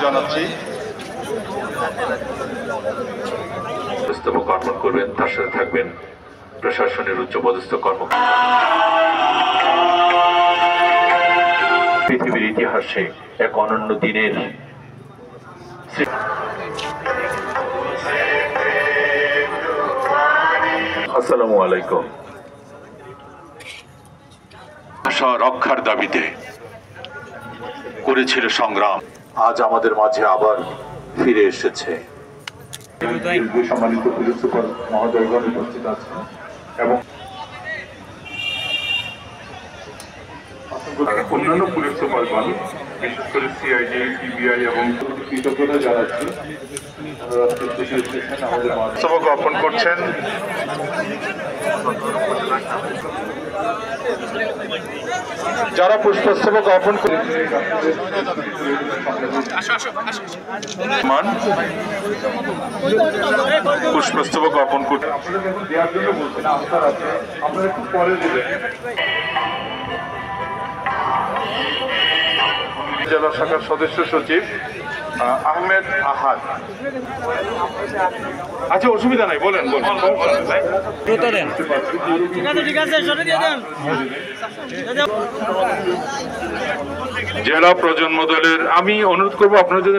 জানাচ্ছি। পুষ্পস্তবক অর্পণ করবেন, তার সাথে থাকবেন প্রশাসনের উচ্চপদস্থ কর্মকর্তা। পৃথিবীর ইতিহাসে এক অনন্য দিনের আসসালামু আলাইকুম। ভাষা রক্ষার দাবিতে করেছিল সংগ্রাম, আজ আমাদের মাঝে আবার ফিরে এসেছে। সম্মানিত পুলিশ সুপার মহোদয়গণ উপস্থিত আছেন এবং অন্যান্য পুলিশ সুপারগণ, বিশেষ করে সিআইডি, পিবিআই এবং কৃতজ্ঞতা জানাচ্ছি। পুষ্পস্তবক অর্পণ করছেন যারা পুষ্পস্তবক অর্পণ করে পুষ্পস্তবক অর্পণ করতে দেওয়ার জন্য বলছেন, আনসার আছে, আপনারা একটু পরে দেবেন। জেলা শাখার সদস্য সচিব আহমেদ আহাদ। আচ্ছা, অসুবিধা নাই, বলেন বলেন। জেলা প্রজন্ম দলের আমি অনুরোধ করবো আপনারা যদি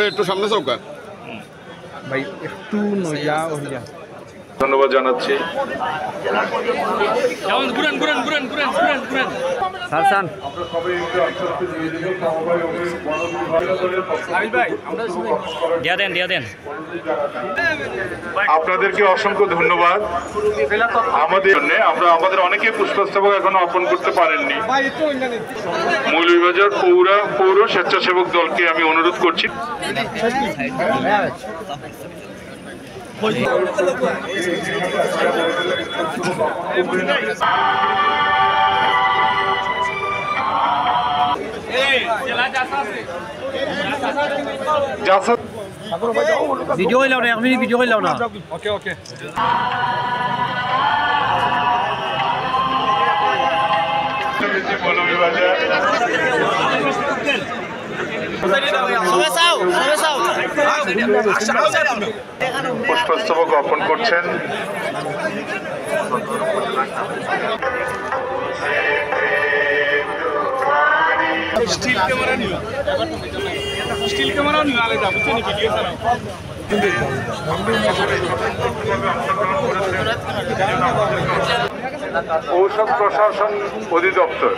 একটু সামনে চৌকা ভাই একটু নইয়া হইয়া ধন্যবাদ জানাচ্ছি। আপনাদেরকে অসংখ্য ধন্যবাদ। আমাদের জন্য আমাদের অনেকে পুষ্পস্তবক এখনো অর্পণ করতে পারেননি। মৌলভীবাজার পৌর স্বেচ্ছাসেবক দলকে আমি অনুরোধ করছি। ভিডিও কইলাও না, আপনি ভিডিও কইলাও না। ওকে ওকে। পুষ্পস্তবক অর্পণ করছেন স্টিল ক্যামেরা নিও আলে যাব তো নি ভিডিও ছাড়াও। ঔষধ প্রশাসন অধিদপ্তর